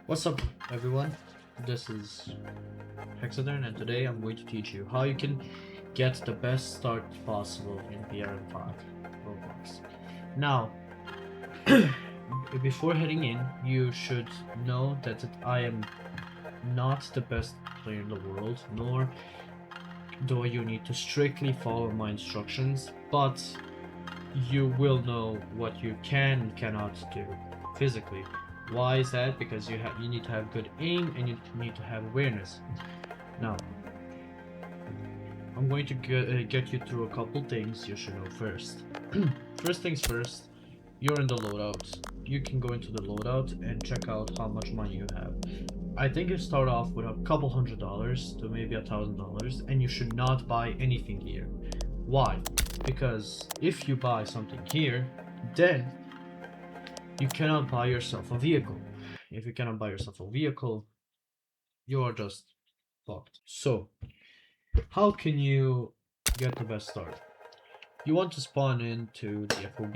What's up, everyone? This is Hexadern, and today I'm going to teach you how you can get the best start possible in PRM5 Roblox. Now, before heading in, you should know that I am not the best player in the world, nor do you need to strictly follow my instructions, but you will know what you can and cannot do physically. Why is that? Because you need to have good aim and you need to have awareness. Now, I'm going to get you through a couple things you should know first. First things first, you're in the loadout. You can go into the loadout and check out how much money you have. I think you start off with a couple $100 to maybe $1,000, and you should not buy anything here. Why? Because if you buy something here, then you cannot buy yourself a vehicle. If you cannot buy yourself a vehicle, you are just fucked. So, how can you get the best start? You want to spawn into the FOB.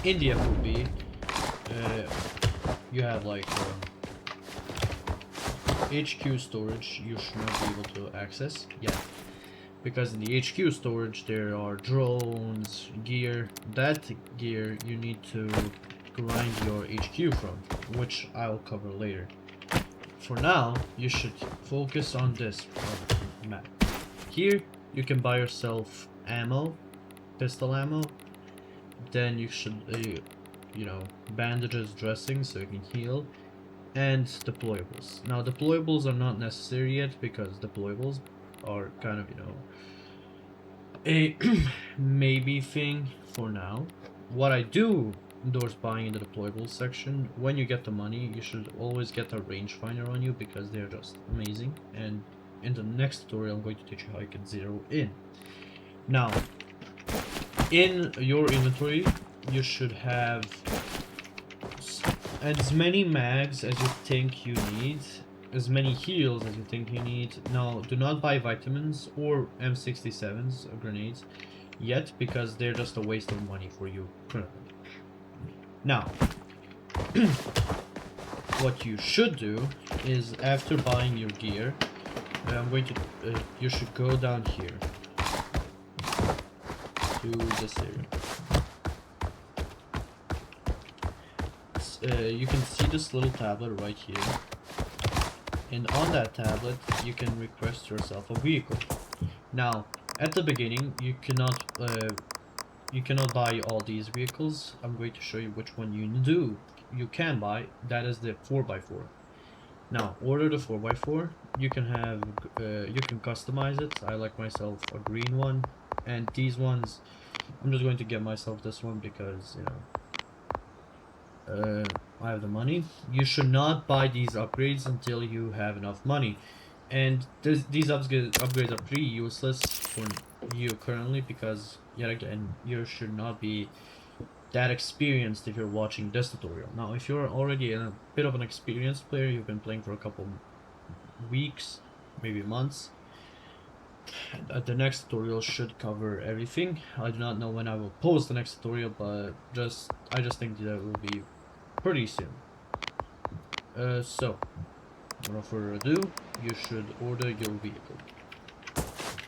In the FOB, you have like HQ storage you should not be able to access yet. Because in the HQ storage there are drones, gear. That gear you need to grind your HQ from, which I'll cover later. For now, you should focus on this map. Here, you can buy yourself ammo, pistol ammo. Then you should, bandages, dressing so you can heal, and deployables. Now, deployables are not necessary yet because deployables are kind of, a maybe thing for now. What I do endorse buying in the deployables section, when you get the money, you should always get a rangefinder on you because they're just amazing. And in the next tutorial, I'm going to teach you how you can zero in. Now, in your inventory, you should have as many mags as you think you need, as many heals as you think you need. Now, do not buy vitamins or M67s or grenades yet because they're just a waste of money for you currently. Now, what you should do is after buying your gear, you should go down here to this area. You can see this little tablet right here, and on that tablet you can request yourself a vehicle. Now, at the beginning, you cannot buy all these vehicles. I'm going to show you which one you can buy. That is the 4x4. Now, order the 4x4. You can have you can customize it. I like myself a green one, and these ones I'm just going to get myself this one because I have the money. You should not buy these upgrades until you have enough money, and these upgrades are pretty useless for you currently because yet again you should not be that experienced if you're watching this tutorial. Now, if you're already a bit of an experienced player, you've been playing for a couple weeks, maybe months, the next tutorial should cover everything. I do not know when I will post the next tutorial, but I just think that it will be pretty soon. So, without further ado, you should order your vehicle.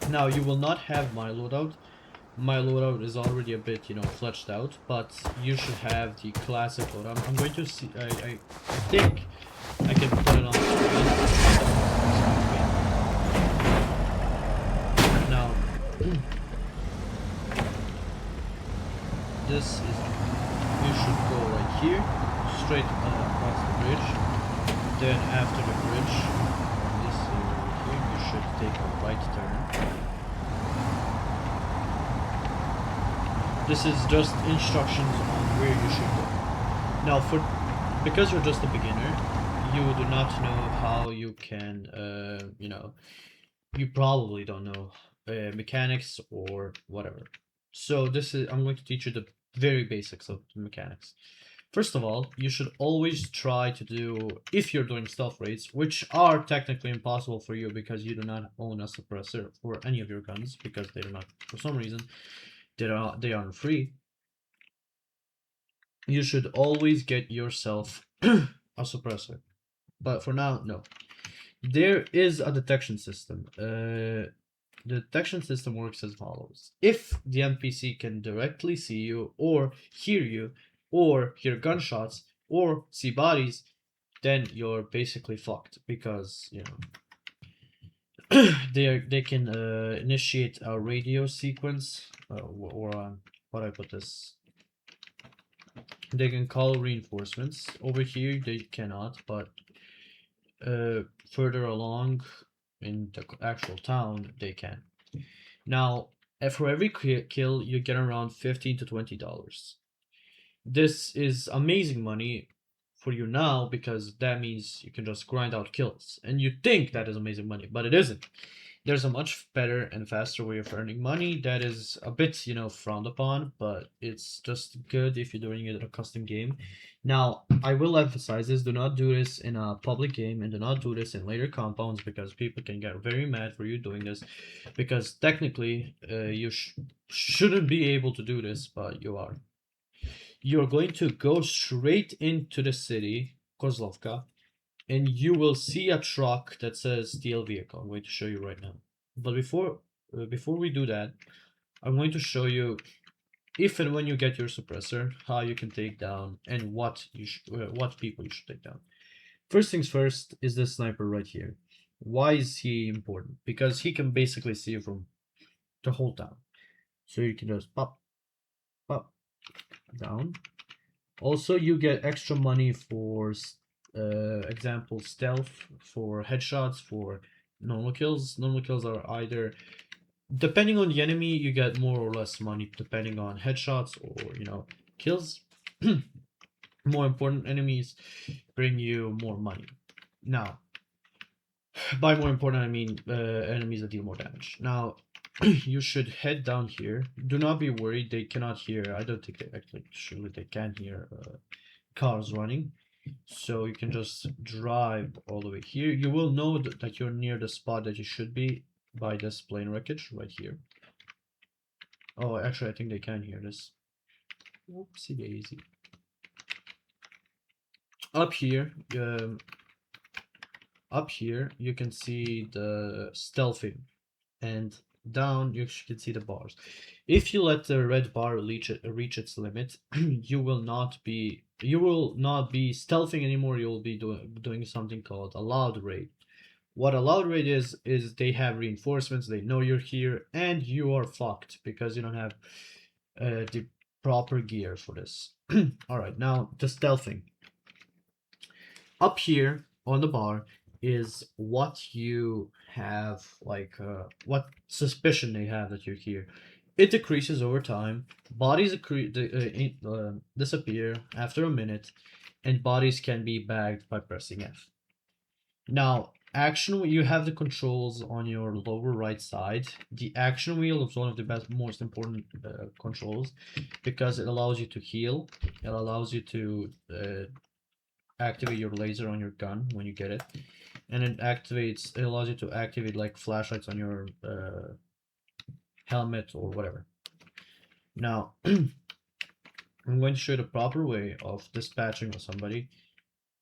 Now, you will not have my loadout. My loadout is already a bit, fleshed out, but you should have the classic loadout. I'm going to see. I think I can put it on the screen. Now, this is. You should go right here, straight across the bridge. Then after the bridge, this area here, you should take a right turn. This is just instructions on where you should go. Now, because you're just a beginner, you do not know how you can, you probably don't know mechanics or whatever. So I'm going to teach you the very basics of the mechanics. First of all, you should always try to do, if you're doing stealth raids, which are technically impossible for you because you do not own a suppressor for any of your guns, because they do not, for some reason, they aren't free. you should always get yourself a suppressor. But for now, no. There is a detection system. The detection system works as follows. If the NPC can directly see you, or hear you, or hear gunshots, or see bodies, then you're basically fucked because they can initiate a radio sequence, or what I put this. They can call reinforcements. Over here they cannot, but further along in the actual town they can. Now, for every kill, you get around $15 to $20. This is amazing money for you now because that means you can just grind out kills. And you think that is amazing money, but it isn't. There's a much better and faster way of earning money that is a bit, frowned upon, but it's just good if you're doing it in a custom game. Now, I will emphasize this: do not do this in a public game, and do not do this in later compounds because people can get very mad for you doing this. Because technically, you shouldn't be able to do this, but you are. You're going to go straight into the city, Kozlovka, and you will see a truck that says steel vehicle. I'm going to show you right now. But before we do that, I'm going to show you if and when you get your suppressor, how you can take down and what people you should take down. First things first is this sniper right here. Why is he important? Because he can basically see you from the whole town. So you can just pop, pop, down. Also, you get extra money for example stealth, for headshots, for normal kills. Normal kills are either, depending on the enemy, you get more or less money depending on headshots or kills. More important enemies bring you more money. Now, by more important I mean enemies that deal more damage. Now, you should head down here. Do not be worried, they cannot hear. I don't think they actually, surely they can hear cars running. So you can just drive all the way here. You will know that you're near the spot that you should be by this plane wreckage right here. Oh, actually, I think they can hear this. Whoopsie daisy. Up here, you can see the stealthing, and down you can see the bars. If you let the red bar reach its limit, you will not be stealthing anymore. You will be doing something called a loud raid. What a loud raid is they have reinforcements. They know you're here, and you are fucked because you don't have the proper gear for this. All right, now the stealthing. Up here on the bar is what you have, like what suspicion they have that you're here. It decreases over time. Bodies disappear after a minute, and bodies can be bagged by pressing F. Now, action wheel, you have the controls on your lower right side. The action wheel is one of the most important controls because it allows you to heal. It allows you to activate your laser on your gun when you get it, and it allows you to activate like flashlights on your helmet or whatever. Now, I'm going to show you the proper way of dispatching of somebody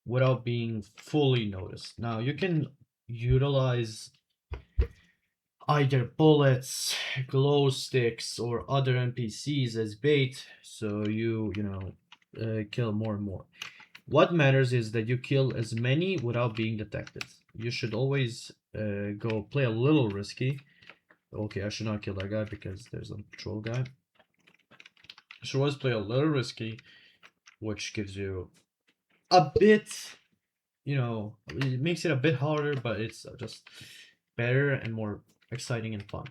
without being fully noticed. Now, you can utilize either bullets, glow sticks, or other NPCs as bait, so kill more and more. What matters is that you kill as many without being detected. You should always go play a little risky. Okay, I should not kill that guy because there's a patrol guy. You should always play a little risky, which gives you a bit, it makes it a bit harder, but it's just better and more exciting and fun.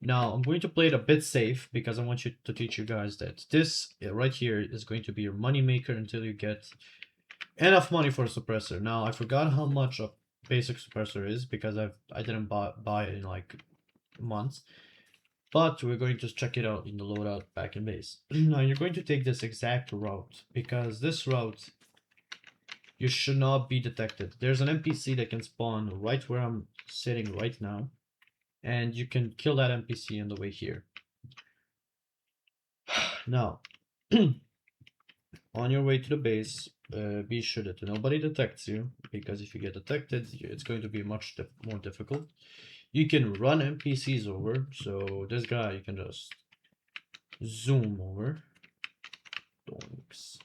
Now, I'm going to play it a bit safe because I want to teach you guys that this right here is going to be your money maker until you get enough money for a suppressor. Now, I forgot how much a basic suppressor is because I didn't buy it in like months. But we're going to check it out in the loadout back in base. Now, you're going to take this exact route because this route, you should not be detected. There's an NPC that can spawn right where I'm sitting right now, and you can kill that NPC on the way here. Now, on your way to the base, be sure that nobody detects you, because if you get detected, it's going to be much more difficult. You can run NPCs over, so this guy you can just zoom over. Donks.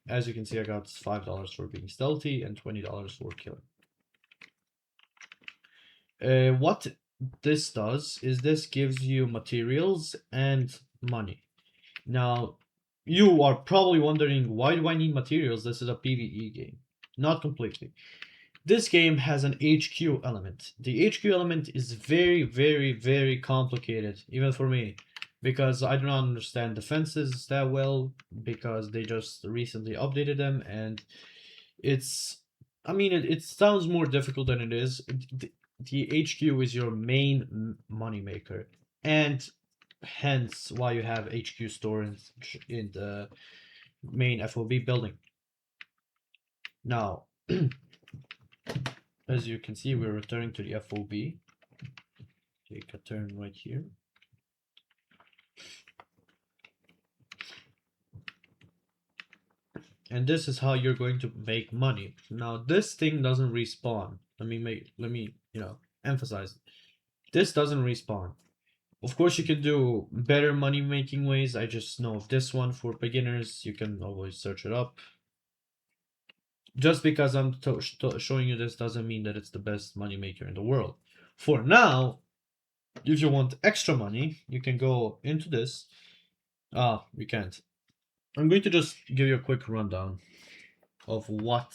As you can see, I got $5 for being stealthy and $20 for killing. What this does is this gives you materials and money. Now, you are probably wondering, why do I need materials? This is a PvE game. Not completely. This game has an HQ element. The HQ element is very, very, very complicated, even for me, because I do not understand defenses that well, because they just recently updated them, and it's, I mean, it sounds more difficult than it is. The HQ is your main money maker, and hence why you have HQ storage in the main FOB building. Now, as you can see, we're returning to the FOB. Take a turn right here. And this is how you're going to make money. Now, this thing doesn't respawn. Let me emphasize. This doesn't respawn. Of course, you can do better money making ways. I just know of this one for beginners. You can always search it up. Just because I'm showing you this doesn't mean that it's the best money maker in the world. For now, if you want extra money, you can go into this. We can't. I'm going to just give you a quick rundown of what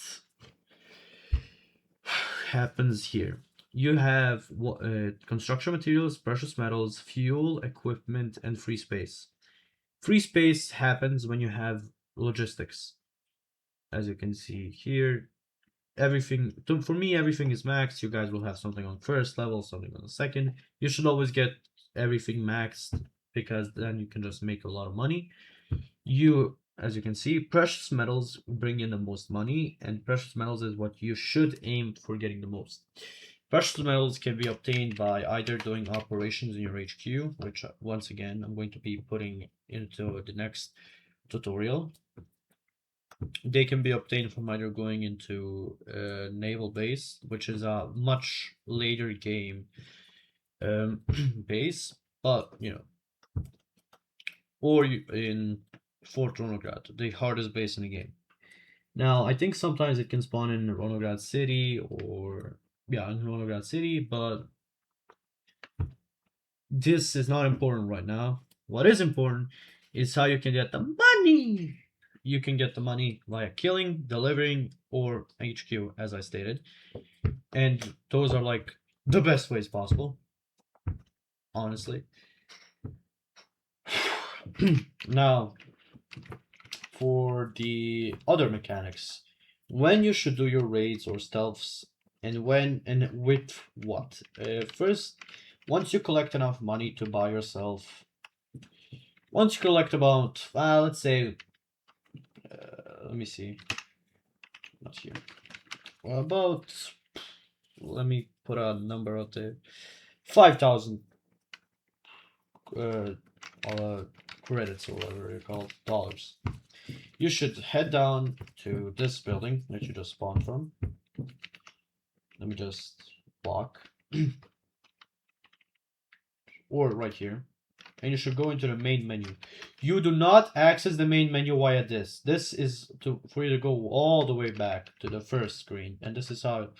happens here. You have construction materials, precious metals, fuel, equipment, and free space. Free space happens when you have logistics. As you can see here, everything, for me, everything is maxed. You guys will have something on first level, something on the second. You should always get everything maxed, because then you can just make a lot of money. As you can see, precious metals bring in the most money, and precious metals is what you should aim for getting the most. Precious metals can be obtained by either doing operations in your HQ, which once again I'm going to be putting into the next tutorial. They can be obtained from either going into naval base, which is a much later game base, but or in Fort Ronograd, the hardest base in the game. Now, I think sometimes it can spawn in Ronograd City, or yeah, in Ronograd City, but this is not important right now. What is important is how you can get the money. You can get the money via killing, delivering, or HQ, as I stated. And those are like the best ways possible, honestly. Now, for the other mechanics, when you should do your raids or stealths, and when and with what. First, once you collect enough money to buy yourself, once you collect about, let's say, let me see, not here, about, let me put a number out there, 5,000 credits, or whatever they're called, dollars. You should head down to this building that you just spawned from. Let me just block. Or right here. And you should go into the main menu. You do not access the main menu via this. This is for you to go all the way back to the first screen. And this is how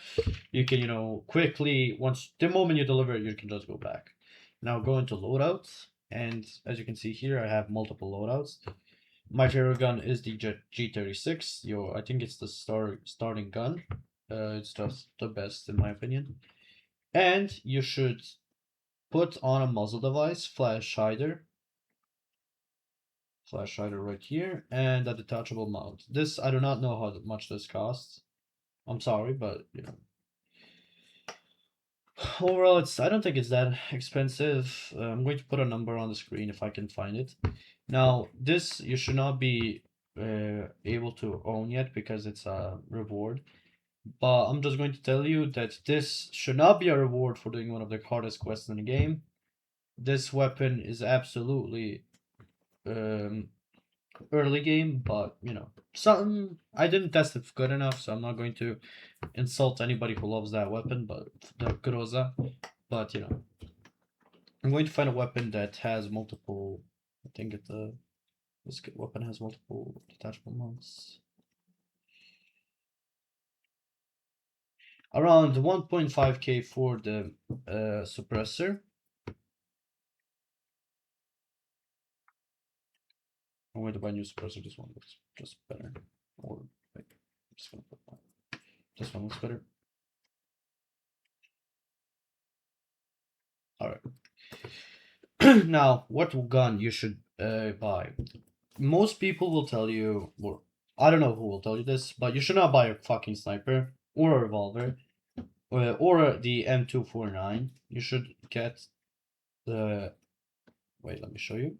you can, quickly, once the moment you deliver, you can just go back. Now go into loadouts. And as you can see here, I have multiple loadouts. My favorite gun is the G36. I think it's the starting gun. It's just the best in my opinion. And you should put on a muzzle device, flash hider right here, and a detachable mount. This, I do not know how much this costs. I'm sorry, but overall, I don't think it's that expensive. I'm going to put a number on the screen if I can find it. Now, this you should not be able to own yet, because it's a reward. But I'm just going to tell you that this should not be a reward for doing one of the hardest quests in the game. This weapon is absolutely early game, but you know, something I didn't test it good enough, so I'm not going to insult anybody who loves that weapon, but the Groza. But you know, I'm going to find a weapon that has multiple. I think this weapon has multiple detachable mounts. Around 1.5k for the suppressor. I'm going to buy a new suppressor. This one looks just better. Or wait, I'm just gonna put that. This one looks better. All right. Now, what gun you should buy? Most people will tell you, or I don't know who will tell you this, but you should not buy a fucking sniper or a revolver or the M249. You should get the. Wait, let me show you.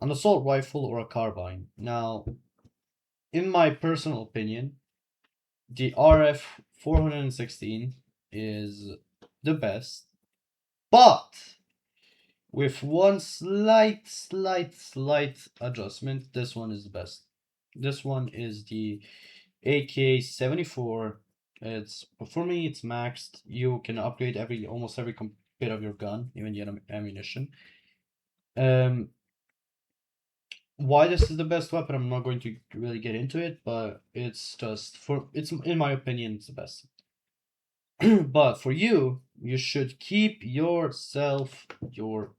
An assault rifle or a carbine. Now, in my personal opinion, the RF 416 is the best, but with one slight adjustment, this one is the best. This one is the AK-74. It's for me, it's maxed. You can upgrade almost every bit of your gun, even the ammunition. Um, why this is the best weapon, I'm not going to really get into it, but it's in my opinion, it's the best. But for you, you should keep yourself your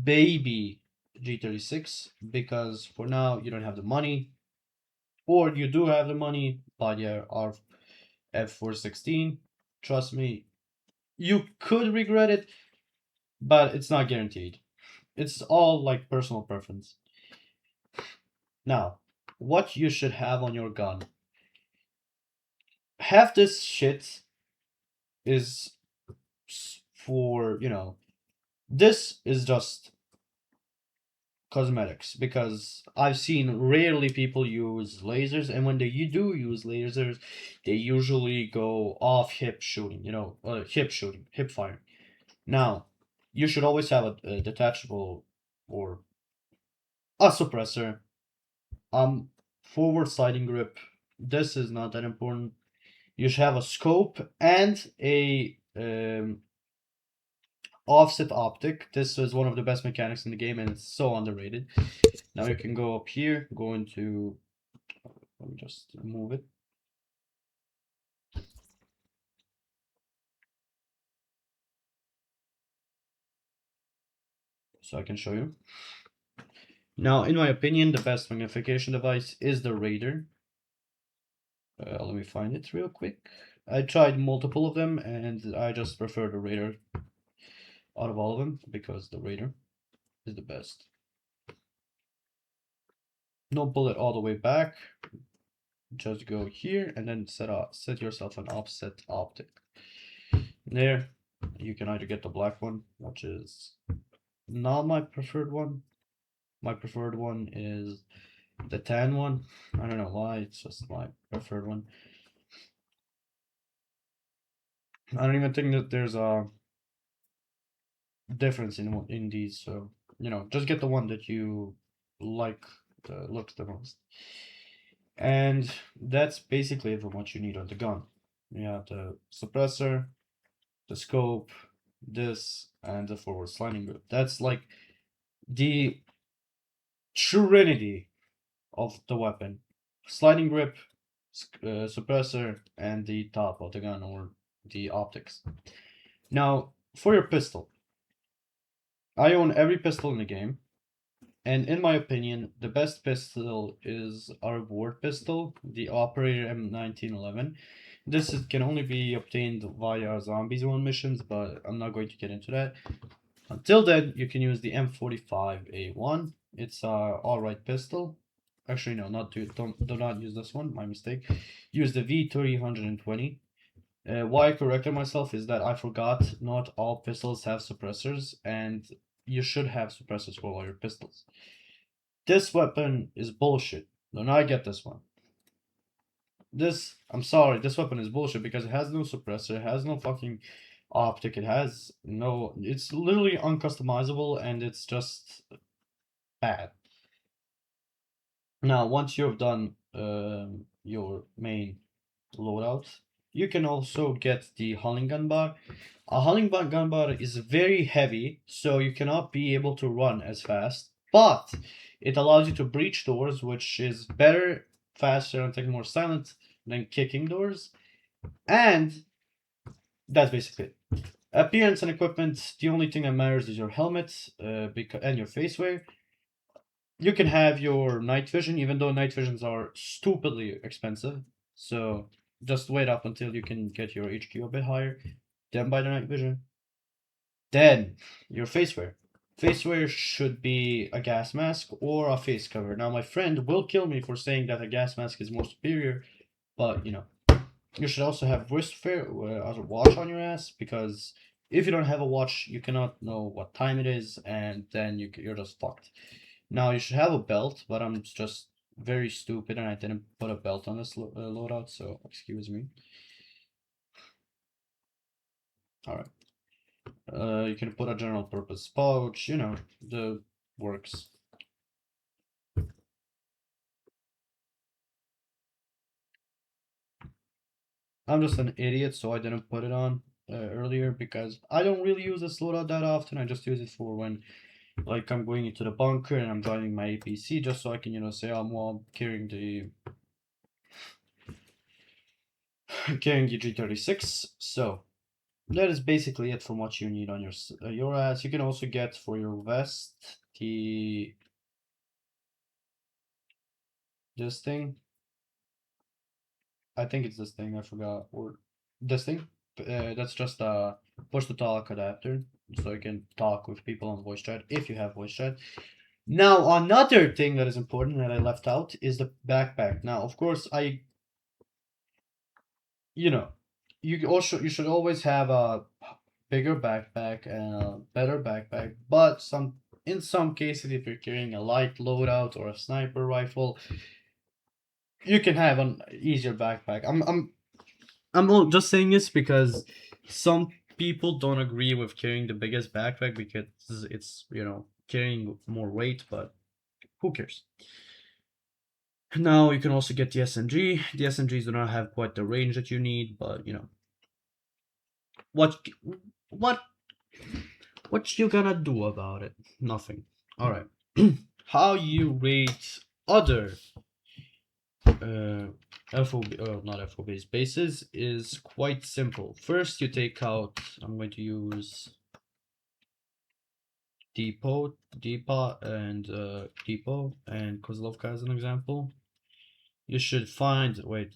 baby G36 because for now you don't have the money, or you do have the money, but yeah, our F416. Trust me, you could regret it, but it's not guaranteed. It's all like personal preference. Now, what you should have on your gun. Half this shit is for, you know, this is just cosmetics because I've seen rarely people use lasers, and when you do use lasers, they usually go off hip shooting, hip shooting, hip fire. Now, you should always have a detachable or a suppressor, forward sliding grip. This is not that important. You should have a scope and a offset optic. This is one of the best mechanics in the game, and it's so underrated. Now you can go up here, go into. Let me just move it. So I can show you. Now, in my opinion, the best magnification device is the Raider. Let me find it real quick. I tried multiple of them, and I just prefer the Raider out of all of them because the Raider is the best. No bullet all the way back. Just go here and then set yourself an offset optic. There, you can either get the black one, which is not my preferred one. My preferred one is the tan one. I don't know why, it's just my preferred one. I don't even think that there's a difference in these, so just get the one that you like the looks the most. And that's basically it for what you need on the gun. You have the suppressor, the scope, this, and the forward sliding grip. That's like the trinity of the weapon: sliding grip, suppressor, and the top of the gun or the optics. Now, for your pistol, I own every pistol in the game, and in my opinion, the best pistol is our reward pistol, the Operator M1911. Can only be obtained via Zombies 1 missions, but I'm not going to get into that. Until then, you can use the M45A1. It's a alright pistol. Actually, no, do not use this one. My mistake. Use the V320. Why I corrected myself is that I forgot not all pistols have suppressors, and you should have suppressors for all your pistols. This weapon is bullshit. Do not get this one. I'm sorry, this weapon is bullshit because it has no suppressor, it has no fucking optic, it's literally uncustomizable, and it's just bad. Now, once you've done your main loadout, you can also get the hunting gun bar. A hunting gun bar is very heavy, so you cannot be able to run as fast, but it allows you to breach doors, which is better, faster, and take more silent than kicking doors. And that's basically it. Appearance and equipment, the only thing that matters is your helmet and your face wear. You can have your night vision, even though night visions are stupidly expensive. So just wait up until you can get your HQ a bit higher, then buy the night vision. Then your face wear. Face wear should be a gas mask or a face cover. Now my friend will kill me for saying that a gas mask is more superior, but you should also have wrist wear as a watch on your ass, because if you don't have a watch, you cannot know what time it is, and then you're just fucked. Now you should have a belt, but I'm just very stupid and I didn't put a belt on this loadout, so excuse me. All right. You can put a general purpose pouch, the works. I'm just an idiot, so I didn't put it on earlier because I don't really use this loadout that often. I just use it for when, like, I'm going into the bunker and I'm driving my APC just so I can, say I'm carrying the carrying the G36. So that is basically it from what you need on your ass. You can also get for your vest this thing. I think it's this thing. I forgot, or this thing. That's just a push to talk adapter, so you can talk with people on voice chat if you have voice chat. Now, another thing that is important that I left out is the backpack. Now, of course, you know, you should always have a bigger backpack and a better backpack. But in some cases, if you're carrying a light loadout or a sniper rifle, you can have an easier backpack. I'm just saying this because some people don't agree with carrying the biggest backpack because it's carrying more weight, but who cares? Now you can also get the SMG. The SMGs do not have quite the range that you need, but what what what you gonna do about it? Nothing. All right. How you rate other uh, FOB, not FOBs, bases is quite simple. First, you take out. I'm going to use Depot and Kozlovka as an example. You should find. Wait,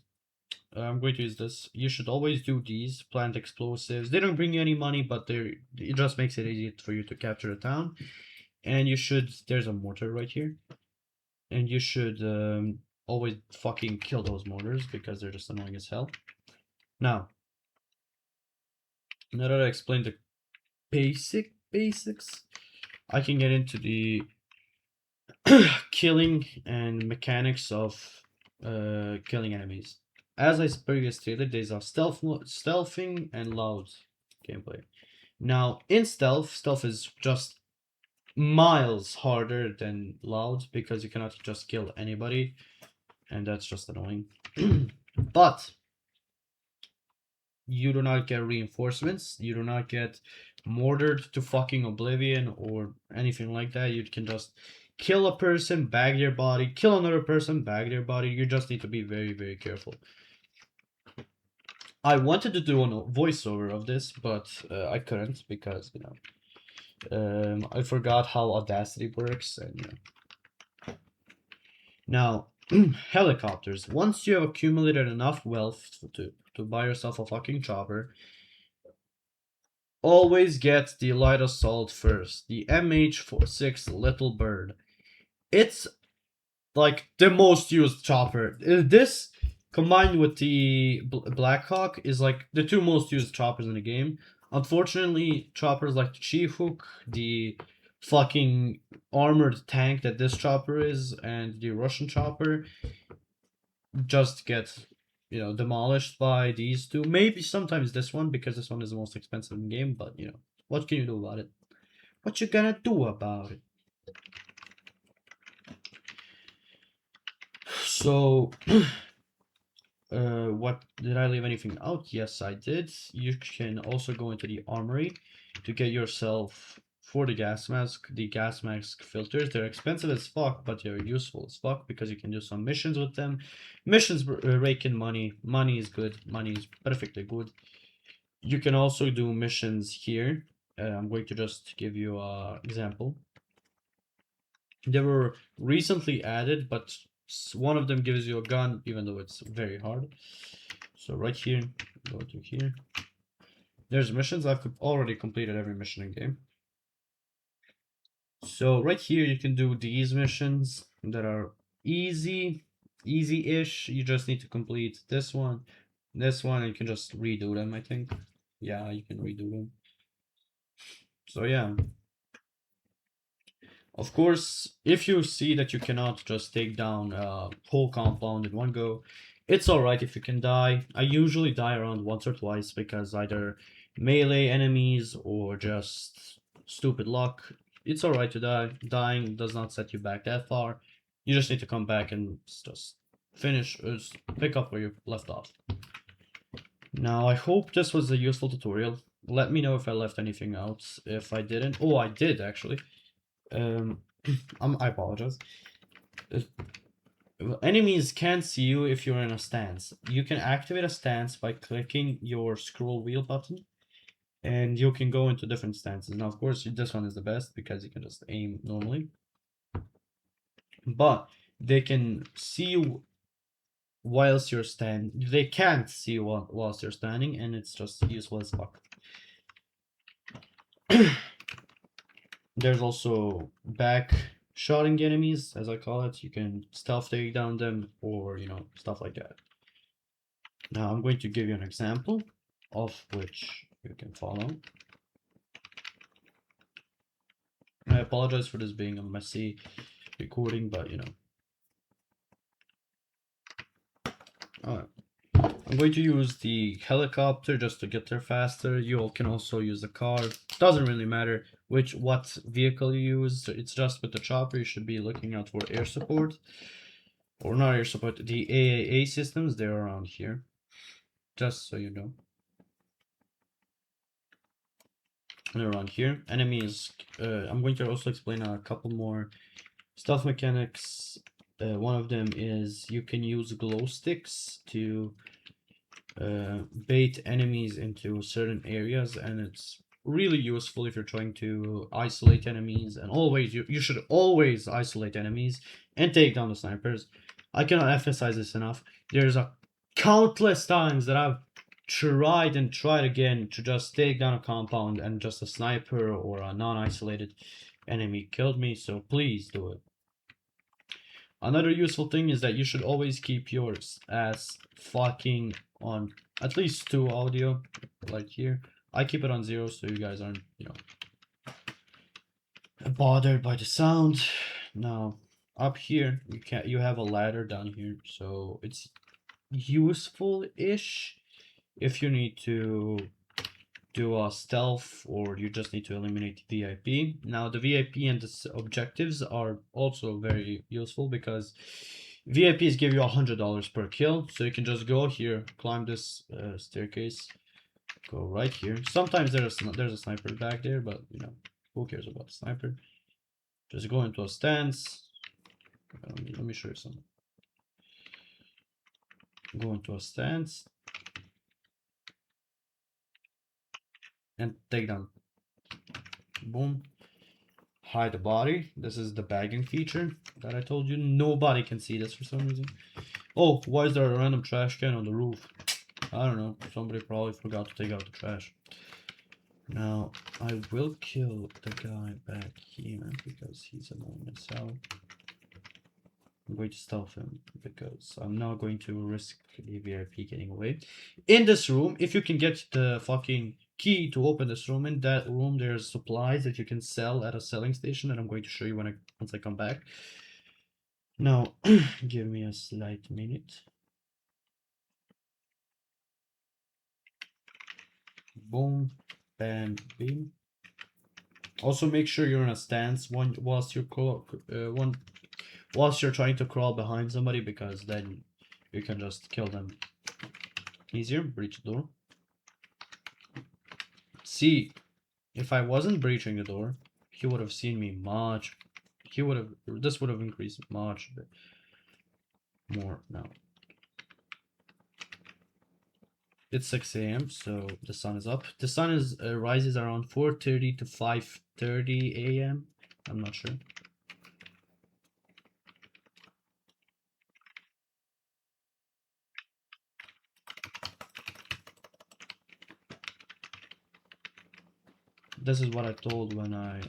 I'm going to use this. You should always do these plant explosives. They don't bring you any money, but it just makes it easy for you to capture a town. And you should. There's a mortar right here, and you should always fucking kill those mortars because they're just annoying as hell. Now that I explained the basics, I can get into the killing and mechanics of killing enemies. As I previously stated, there's a stealthing and loud gameplay. Now, in stealth is just miles harder than loud because you cannot just kill anybody, and that's just annoying. But you do not get reinforcements, you do not get mortared to fucking oblivion or anything like that. You can just kill a person, bag their body, kill another person, bag their body. You just need to be very, very careful. I wanted to do a voiceover of this, but I couldn't because I forgot how Audacity works, and now helicopters. Once you have accumulated enough wealth to buy yourself a fucking chopper, always get the light assault first. The MH46 Little Bird. It's like the most used chopper. This combined with the blackhawk is like the two most used choppers in the game. Unfortunately, choppers like the Chief Hook, the fucking armored tank that this chopper is, and the Russian chopper just get demolished by these two. Maybe sometimes this one because this one is the most expensive in the game, but what can you do about it? What you gonna do about it? So, what did I leave anything out? Yes, I did. You can also go into the armory to get yourself for the gas mask. The gas mask filters, they're expensive as fuck, but they're useful as fuck because you can do some missions with them. Missions rake in money. Money is good. Money is perfectly good. You can also do missions here. I'm going to just give you an example. They were recently added, but one of them gives you a gun, even though it's very hard. So right here, go to here. There's missions. I've already completed every mission in game. So right here, you can do these missions that are easy-ish. You just need to complete this one, and you can just redo them, I think. Yeah, you can redo them. So yeah. Of course, if you see that you cannot just take down a whole compound in one go, it's alright if you can die. I usually die around once or twice because either melee enemies or just stupid luck. It's alright to die. Dying does not set you back that far. You just need to come back and just finish, just pick up where you left off. Now, I hope this was a useful tutorial. Let me know if I left anything out. If I didn't, oh, I did actually. Um, I apologize. Uh, Enemies can't see you if you're in a stance. You can activate a stance by clicking your scroll wheel button, and you can go into different stances. Now, of course, this one is the best because you can just aim normally. But they can see you whilst you're standing. They can't see you whilst you're standing, and it's just useful as fuck. There's also back shotting enemies, as I call it. You can stealth take down them, or stuff like that. Now I'm going to give you an example of which you can follow. I apologize for this being a messy recording, but Alright. I'm going to use the helicopter just to get there faster. You all can also use the car. Doesn't really matter what vehicle you use. It's just with the chopper you should be looking out for air support. Or not air support, the AAA systems, they're around here. Just so you know. They're around here. Enemies, I'm going to also explain a couple more stealth mechanics. One of them is you can use glow sticks to bait enemies into certain areas, and it's really useful if you're trying to isolate enemies. And always, you should always isolate enemies and take down the snipers. I cannot emphasize this enough. There's a countless times that I've tried and tried again to just take down a compound and just a sniper or a non-isolated enemy killed me, so please do it. Another useful thing is that you should always keep yours as fucking on at least 2 audio, like here. I keep it on 0 so you guys aren't, bothered by the sound. Now, up here, you have a ladder down here, so it's useful-ish if you need to do a stealth or you just need to eliminate the VIP. Now the VIP and the objectives are also very useful because VIPs give you $100 per kill, so you can just go here, climb this staircase, go right here. Sometimes there's a sniper back there, but who cares about the sniper? Just go into a stance. Let me show you something. Go into a stance and take down. Boom. Hide the body. This is the bagging feature that I told you. Nobody can see this for some reason. Oh, why is there a random trash can on the roof? I don't know. Somebody probably forgot to take out the trash. Now, I will kill the guy back here because he's annoying as hell. I'm going to stealth him because I'm not going to risk a VIP getting away. In this room, if you can get the fucking key to open this room, in that room there's supplies that you can sell at a selling station, and I'm going to show you once I come back. Now, give me a slight minute. Boom, bam, beam. Also, make sure you're in a stance whilst you're whilst you're trying to crawl behind somebody, because then you can just kill them easier. Breach the door. See, if I wasn't breaching the door, he would have seen me much. This would have increased much more now. It's 6 a.m. so the sun is up. The sun is rises around 4:30 to 5:30 a.m. I'm not sure. This is what I told when I.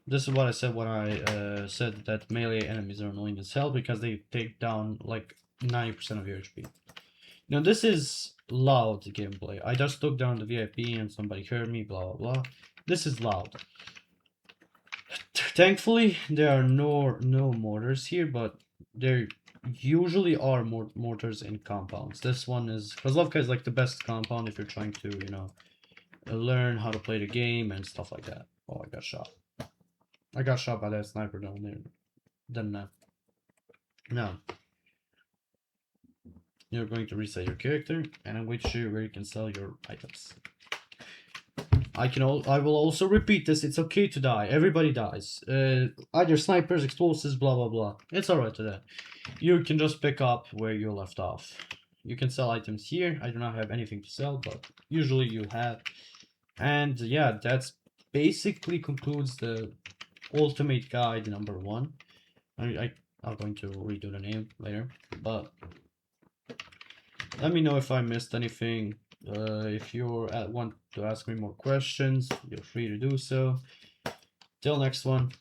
This is what I said when I said that melee enemies are annoying as hell because they take down like 90% of your HP. Now this is loud gameplay. I just took down the VIP and somebody heard me, blah blah blah. This is loud. Thankfully, there are no mortars here, but there usually are mortars in compounds. This one is Kozlovka is like the best compound if you're trying to, you know, learn how to play the game and stuff like that. Oh, I got shot. I got shot by that sniper down there. Then now you're going to reset your character, and I'm going to show you where you can sell your items. I will also repeat this. It's okay to die. Everybody dies. Either snipers, explosives, blah blah blah. It's alright to that. You can just pick up where you left off. You can sell items here. I do not have anything to sell, but usually you have. And yeah, that's basically concludes the ultimate guide number 1. I'm going to redo the name later, but let me know if I missed anything. If you want to ask me more questions, feel free to do so. Till next one.